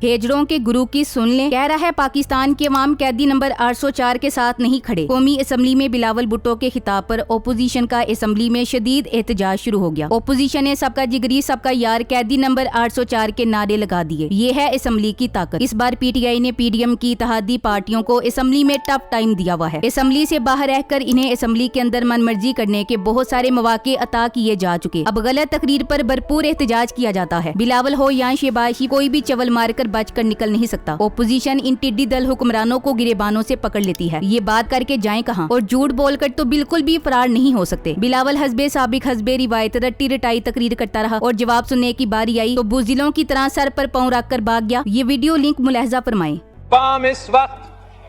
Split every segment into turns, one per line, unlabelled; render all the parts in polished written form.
हेजरों के गुरु की सुन लें। कह रहा है पाकिस्तान के अवाम कैदी नंबर 804 के साथ नहीं खड़े। कौमी असम्बली में बिलावल भुट्टो के खिताब पर ओपोजिशन का असम्बली में शदीद एहतजाज शुरू हो गया। ओपोजिशन ने सबका जिगरी सबका यार कैदी नंबर 804 के नारे लगा दिए। ये है असम्बली की ताकत। इस बार पीटीआई ने पीडीएम की इत्तेहादी पार्टियों को असम्बली में टफ टाइम दिया हुआ है। असम्बली से बाहर रहकर इन्हें असम्बली के अंदर मनमर्जी करने के बहुत सारे मौके अता किए जा चुके। अब गलत तकरीर पर भरपूर एहतजाज किया जाता है। बिलावल हो या शहबाज, कोई भी चवल मारकर बच कर निकल नहीं सकता। ओपोजिशन इन टिड्डी दल हुक्मरानों को गिरेबानों से पकड़ लेती है। ये बात करके जाएं कहां, और झूठ बोलकर तो बिल्कुल भी फरार नहीं हो सकते। बिलावल हस्बे साबिक हस्बे रिवायत रट्टी रटाई तकरीर करता रहा और जवाब सुनने की बारी आई तो बुज़दिलों की तरह सर पर पांव रखकर भाग गया। ये वीडियो लिंक मुलाहजा फरमाएं।
पाम इस वक्त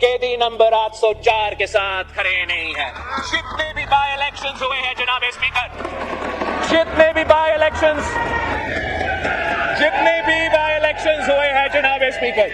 कैदी नंबर 804 के साथ खड़े नहीं है। जितने भी बाई इलेक्शंस हुए हैं जनाब स्पीकर, जितने भी बाई इलेक्शंस हुए हैं जनाब स्पीकर,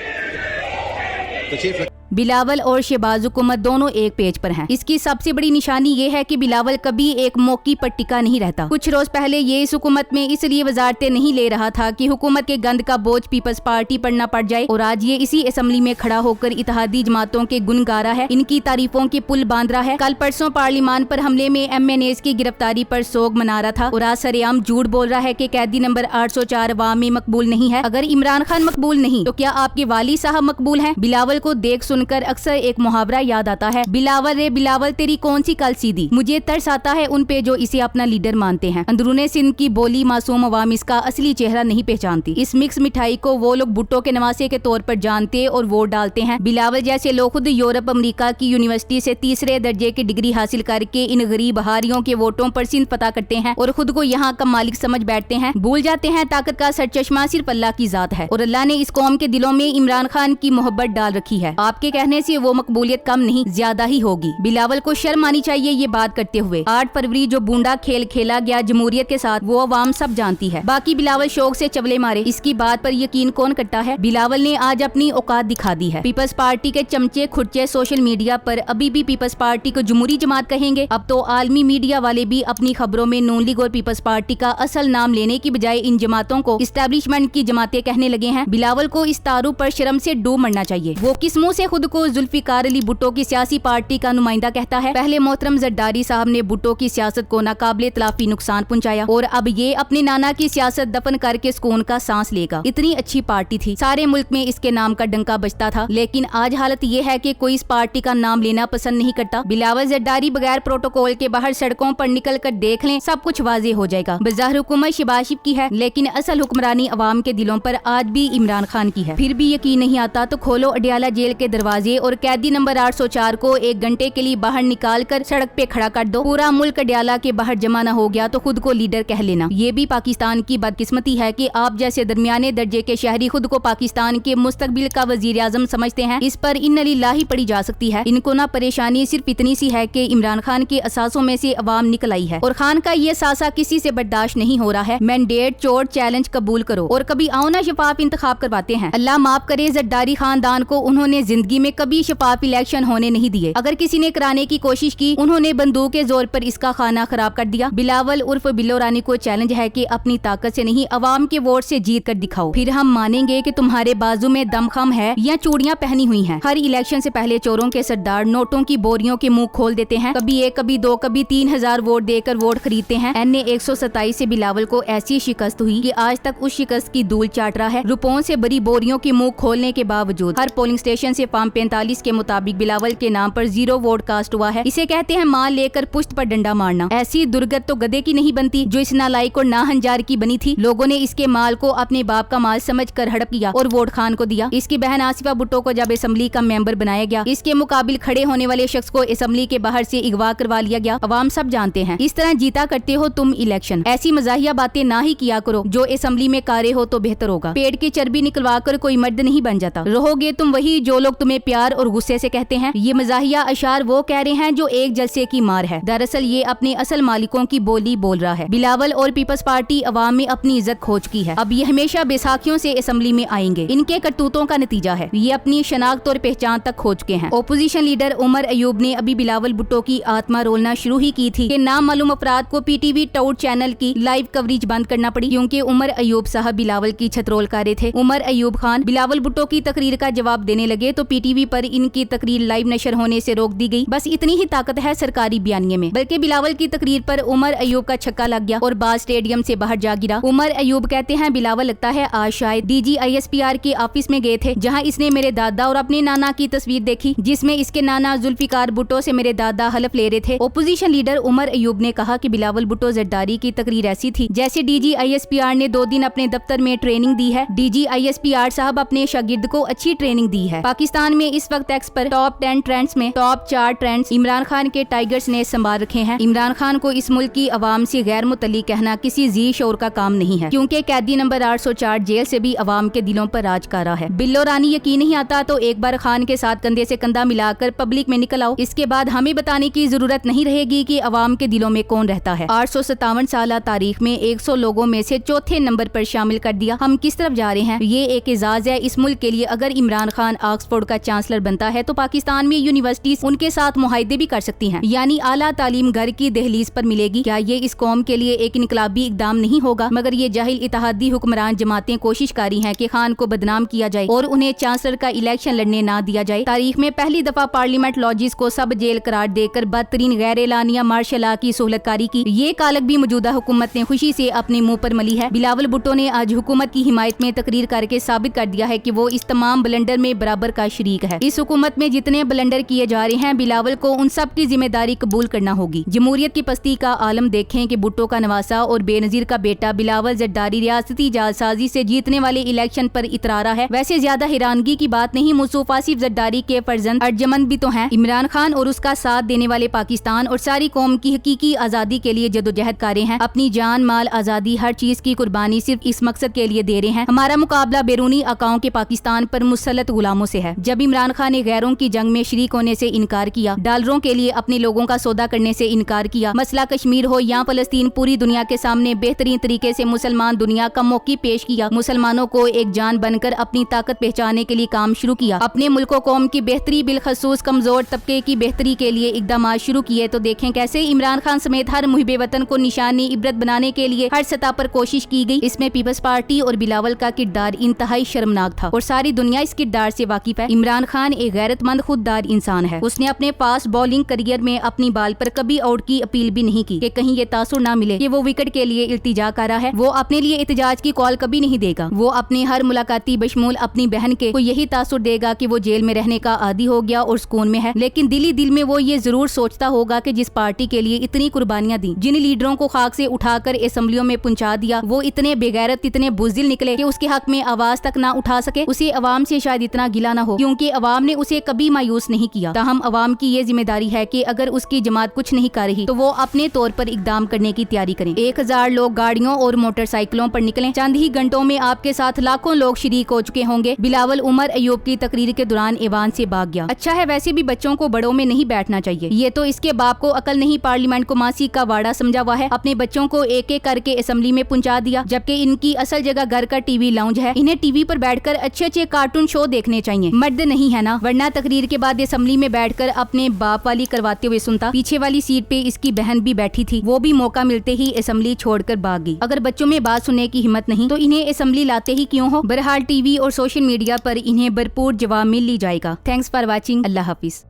बिलावल और शहबाज हुकूमत दोनों एक पेज पर हैं। इसकी सबसे बड़ी निशानी ये है कि बिलावल कभी एक मौके पर टिका नहीं रहता। कुछ रोज पहले ये इस हुकूमत में इसलिए वजारतें नहीं ले रहा था कि हुकूमत के गंद का बोझ पीपल्स पार्टी पर न पड़ जाए, और आज ये इसी असम्बली में खड़ा होकर इत्तेहादी जमातों के गुन गा रहा है, इनकी तारीफों के पुल बांध रहा है। कल परसों पार्लियामान पर हमले में MNAs की गिरफ्तारी पर सोग मना रहा था, और आज सरेआम झूठ बोल रहा है कि कैदी नंबर 804 अवाम में मकबूल नहीं है। अगर इमरान खान मकबूल नहीं तो क्या आपके वाली साहब मकबूल हैं? बिलावल को देख सुनकर अक्सर एक मुहावरा याद आता है, बिलावल रे बिलावल तेरी कौन सी कल सीधी। मुझे तरस आता है उन पे जो इसे अपना लीडर मानते हैं। अंदरूने सिंध की बोली मासूम अवाम इसका असली चेहरा नहीं पहचानती। इस मिक्स मिठाई को वो लोग भुट्टो के नवासे के तौर पर जानते और वोट डालते हैं। बिलावल जैसे लोग खुद यूरोप अमेरिका की यूनिवर्सिटी से तीसरे दर्जे की डिग्री हासिल करके इन गरीब हारियों के वोटों पर सिंध पता करते हैं और खुद को यहाँ का मालिक समझ बैठते हैं। भूल जाते हैं ताकत का सरचश्मा सिर्फ अल्लाह की जात है, और अल्लाह ने इस कौम के दिलों में इमरान खान की मोहब्बत डाल रखी है। आपके कहने से वो मकबूलियत कम नहीं ज्यादा ही होगी। बिलावल को शर्म आनी चाहिए ये बात करते हुए। 8 फरवरी जो बूंदा खेल खेला गया जमहूरियत के साथ वो अवाम सब जानती है। बाकी बिलावल शौक से चवले मारे, इसकी बात पर यकीन कौन करता है? बिलावल ने आज अपनी औकात दिखा दी है। पीपल्स पार्टी के चमचे खुर्चे सोशल मीडिया पर अभी भी पीपल्स पार्टी को जमहूरी जमात कहेंगे। अब तो आलमी मीडिया वाले भी अपनी खबरों में नून लीग और पीपल्स पार्टी का असल नाम लेने की बजाय इन जमातों को इस्टेब्लिशमेंट की जमातें कहने लगे हैं। बिलावल को इस तारुफ पर शर्म से डूब मरना चाहिए। वो किस मुंह से खुद को जुल्फिकार अली भुट्टो की सियासी पार्टी का नुमाइंदा कहता है? पहले मोहतरम जरदारी साहब ने भुट्टो की सियासत को नाकाबिले तलाफी नुकसान पहुंचाया, और अब ये अपने नाना की सियासत दफन करके सुकून का सांस लेगा। इतनी अच्छी पार्टी थी, सारे मुल्क में इसके नाम का डंका बजता था, लेकिन आज हालत ये है कि कोई इस पार्टी का नाम लेना पसंद नहीं करता। बिलावल जरदारी बगैर प्रोटोकॉल के बाहर सड़कों पर निकल कर देख लें, सब कुछ वाजे हो जाएगा। बज़ाहिर हुकूमत शहबाज की है, लेकिन असल हुक्मरानी अवाम के दिलों पर आज भी इमरान खान की है। फिर भी यकीन नहीं आता तो खोलो अडियाला जेल के दरवाजे और कैदी नंबर 804 को 1 घंटे के लिए बाहर निकाल कर सड़क पे खड़ा कर दो। पूरा मुल्क अडियाला के बाहर जमा न हो गया तो खुद को लीडर कह लेना। ये भी पाकिस्तान की बदकिस्मती है कि आप जैसे दरमियाने दर्जे के शहरी खुद को पाकिस्तान के मुस्तकबिल का वजीर आजम समझते हैं। इस पर इन्नलिल्लाही पड़ी जा सकती है। इनको ना परेशानी सिर्फ इतनी सी है कि इमरान खान के असासों में से अवाम निकल आई है, और खान का ये सासा किसी से बर्दाश्त नहीं हो रहा है। मैंडेट चोट चैलेंज कबूल करो और कभी आओ ना शफाफ इंतखाब करवाते हैं। अल्लाह माफ करे जरदारी खानदान को, उन्होंने जिंदगी में कभी शफाफ इलेक्शन होने नहीं दिए। अगर किसी ने कराने की कोशिश की उन्होंने बंदूक के जोर पर इसका खाना खराब कर दिया। बिलावल उर्फ बिल्लो रानी को चैलेंज है कि अपनी ताकत से नहीं अवाम के वोट से जीत कर दिखाओ, फिर हम मानेंगे कि तुम्हारे बाजू में दमखम है या चूड़ियां पहनी हुई हैं। हर इलेक्शन से पहले चोरों के सरदार नोटों की बोरियों के मुंह खोल देते हैं। कभी 1 कभी 2 कभी 3000 वोट देकर वोट खरीदते हैं। NA 127 से बिलावल को ऐसी शिकस्त हुई कि आज तक उस शिकस्त की धूल चाट रहा है। रुपयों से भरी बोरियों के मुंह खोलने के बावजूद हर पोलिंग स्टेशन से फॉर्म 45 के मुताबिक बिलावल के नाम पर 0 वोट कास्ट हुआ है। इसे कहते हैं माल लेकर पुश्त पर डंडा मारना। ऐसी दुर्गत तो गधे की नहीं बनती जो इस नालायक और नाहंजार की बनी थी। लोगों ने इसके माल को अपने बाप का माल समझकर हड़प लिया और वोट खान को दिया। इसकी बहन आसिफा भुट्टो को जब असेंबली का मेंबर बनाया गया, इसके मुकाबिल खड़े होने वाले शख्स को असेंबली के बाहर से अगवा करवा लिया गया। अवाम सब जानते हैं। इस तरह जीता करते हो तुम इलेक्शन। ऐसी मजाहिया बातें ना ही किया करो। जो असेंबली में कारे हो तो बेहतर होगा। पेट की चर्बी निकलवा कर कोई मर्द नहीं बन जाता। रहोगे तुम वही जो लोग तुम्हें इतने प्यार और गुस्से से कहते हैं। ये मजाहिया अशार वो कह रहे हैं जो एक जलसे की मार है। दरअसल ये अपने असल मालिकों की बोली बोल रहा है। बिलावल और पीपल्स पार्टी अवाम में अपनी इज्जत खो चुकी है। अब ये हमेशा बैसाखियों से असेंबली में आएंगे। इनके करतूतों का नतीजा है। ये अपनी शनाख्त और पहचान तक खो चुके हैं। ओपोजिशन लीडर उमर अयूब ने अभी बिलावल भुट्टो की आत्मा रोलना शुरू ही की थी कि नामालूम अफराद को पीटीवी टाउट चैनल की लाइव कवरेज बंद करना पड़ी, क्योंकि उमर अयूब साहब बिलावल की छतरोल कर रहे थे। उमर अयूब खान बिलावल भुट्टो की तकरीर का जवाब देने लगे तो पीटीवी पर इनकी तकरीर लाइव नशर होने से रोक दी गई। बस इतनी ही ताकत है सरकारी बयानिए में। बल्कि बिलावल की तकरीर पर उमर अयूब का छक्का लग गया और बाज स्टेडियम से बाहर जा गिरा। उमर अयूब कहते हैं, बिलावल लगता है आज शायद DGISPR के ऑफिस में गए थे, जहां इसने मेरे दादा और अपने नाना की तस्वीर देखी, जिसमें इसके नाना जुल्फिकार भुट्टो से मेरे दादा हलफ ले रहे थे। ओपोजिशन लीडर उमर अयूब ने कहा कि बिलावल भुट्टो जरदारी की तकरीर ऐसी थी जैसे DGISPR ने 2 दिन अपने दफ्तर में ट्रेनिंग दी है। DGISPR साहब अपने शागिर्द को अच्छी ट्रेनिंग दी है। पाकिस्तान में इस वक्त एक्स पर टॉप 10 ट्रेंड्स में टॉप 4 ट्रेंड्स इमरान खान के टाइगर्स ने संभाल रखे हैं। इमरान खान को इस मुल्क की अवाम से गैर मुतल्लिक कहना किसी जी शौर का काम नहीं है, क्योंकि कैदी नंबर 804 जेल से भी अवाम के दिलों पर राज कर रहा है। बिल्लो रानी यकीन नहीं आता तो एक बार खान के साथ कंधे से कंधा मिलाकर पब्लिक में निकल आओ। इसके बाद हमें बताने की जरूरत नहीं रहेगी कि अवाम के दिलों में कौन रहता है। 857 साल तारीख में 100 लोगों में से चौथे नंबर पर शामिल कर दिया। हम किस तरफ जा रहे हैं, ये एक एजाज है इस मुल्क के लिए। अगर इमरान खान ऑक्सफोर्ड का चांसलर बनता है तो पाकिस्तान में यूनिवर्सिटीज उनके साथ मुआहदे भी कर सकती हैं, यानी आला तालीम घर की दहलीज पर मिलेगी। क्या ये इस कौम के लिए एक इनकलाबी इकदाम नहीं होगा? मगर ये जाहिल इत्तेहादी हुक्मरान जमातें कोशिश कर रही हैं कि खान को बदनाम किया जाए और उन्हें चांसलर का इलेक्शन लड़ने ना दिया जाए। तारीख में पहली दफा पार्लियामेंट लॉजिस को सब जेल करार देकर बदतरीन गैर एलानिया मार्शल लॉ की सहूलतकारी की। ये कालक भी मौजूदा हुकूमत ने खुशी से अपने मुंह पर मली है। बिलावल भुट्टो ने आज हुकूमत की हिमायत में तकरीर करके साबित कर दिया है कि वो इस तमाम ब्लंडर में बराबर का शरीक है। इस हुकूमत में जितने ब्लंडर किए जा रहे हैं, बिलावल को उन सब की जिम्मेदारी कबूल करना होगी। जमहूरियत की पस्ती का आलम देखें कि भुट्टो का नवासा और बेनजीर का बेटा बिलावल जरदारी रियासती जालसाजी से जीतने वाले इलेक्शन पर इतरा रहा है। वैसे ज्यादा हैरानगी की बात नहीं, मुस्तफा आसिफ जरदारी के फर्जंद अर्जमंद भी तो हैं। इमरान खान और उसका साथ देने वाले पाकिस्तान और सारी कौम की हकीकी आजादी के लिए जदोजहद कर रहे हैं। अपनी जान माल आजादी हर चीज की कुर्बानी सिर्फ इस मकसद के लिए दे रहे हैं। हमारा मुकाबला बैरूनी आकाओं के पाकिस्तान पर मुसल्लत गुलामों से है। जब इमरान खान ने गैरों की जंग में शरीक होने से इनकार किया, डॉलरों के लिए अपने लोगों का सौदा करने से इनकार किया, मसला कश्मीर हो या फलस्तीन, पूरी दुनिया के सामने बेहतरीन तरीके से मुसलमान दुनिया का मौकी पेश किया। मुसलमानों को एक जान बनकर अपनी ताकत पहचानने के लिए काम शुरू किया। अपने मुल्क कौम की बेहतरी बिलखसूस कमजोर तबके की बेहतरी के लिए इकदाम शुरू किए। तो देखें कैसे इमरान खान समेत हर मुहिबे वतन को निशानी इबरत बनाने के लिए हर सतह पर कोशिश की गई। इसमें पीपल्स पार्टी और बिलावल का किरदार इंतहाई शर्मनाक था और सारी दुनिया इस किरदार से वाकिफ है। इमरान खान एक गैरतमंद खुददार इंसान है। उसने अपने फास्ट बॉलिंग करियर में अपनी बाल पर कभी आउट की अपील भी नहीं की कि कहीं ये तासुर ना मिले कि वो विकेट के लिए इल्तिजा कर रहा है। वो अपने लिए एहतजाज की कॉल कभी नहीं देगा। वो अपनी हर मुलाकाती बशमूल अपनी बहन के को यही तासुर देगा कि वो जेल में रहने का आदी हो गया और सुकून में है। लेकिन दिली दिल में वो ये जरूर सोचता होगा कि जिस पार्टी के लिए इतनी कुर्बानियां दी, जिन लीडरों को खाक से उठाकर असेंबलियों में पहुंचा दिया, वो इतने बेगैरत इतने बुज़दिल निकले कि उसके हक में आवाज तक ना उठा सके। उसे अवाम से शायद इतना गिला ना हो, क्योंकि अवाम ने उसे कभी मायूस नहीं किया। ताहम अवाम की ये जिम्मेदारी है कि अगर उसकी जमात कुछ नहीं कर रही तो वो अपने तौर पर इकदाम करने की तैयारी करें। 1000 लोग गाड़ियों और मोटरसाइकिलों पर निकले। चंद ही घंटों में आपके साथ लाखों लोग शरीक हो चुके होंगे। बिलावल उमर अयूब की तकरीर के दौरान ऐवान से भाग गया। अच्छा है, वैसे भी बच्चों को बड़ों में नहीं बैठना चाहिए। ये तो इसके बाप को अकल नहीं, पार्लियामेंट को मासी का वाड़ा समझा हुआ है। अपने बच्चों को एक एक करके असेंबली में पहुंचा दिया, जबकि इनकी असल जगह घर का टीवी लाउंज है। इन्हें टीवी पर बैठकर अच्छे अच्छे कार्टून शो देखने चाहिए। मर्द नहीं है ना, वरना तकरीर के बाद असेंबली में बैठकर अपने बाप वाली करवाते हुए सुनता। पीछे वाली सीट पे इसकी बहन भी बैठी थी, वो भी मौका मिलते ही असेंबली छोड़कर भाग गई। अगर बच्चों में बात सुनने की हिम्मत नहीं तो इन्हें असेंबली लाते ही क्यों हो। बहरहाल टीवी और सोशल मीडिया पर इन्हें भरपूर जवाब मिल ही जाएगा। Thanks for watching. Allah Hafiz.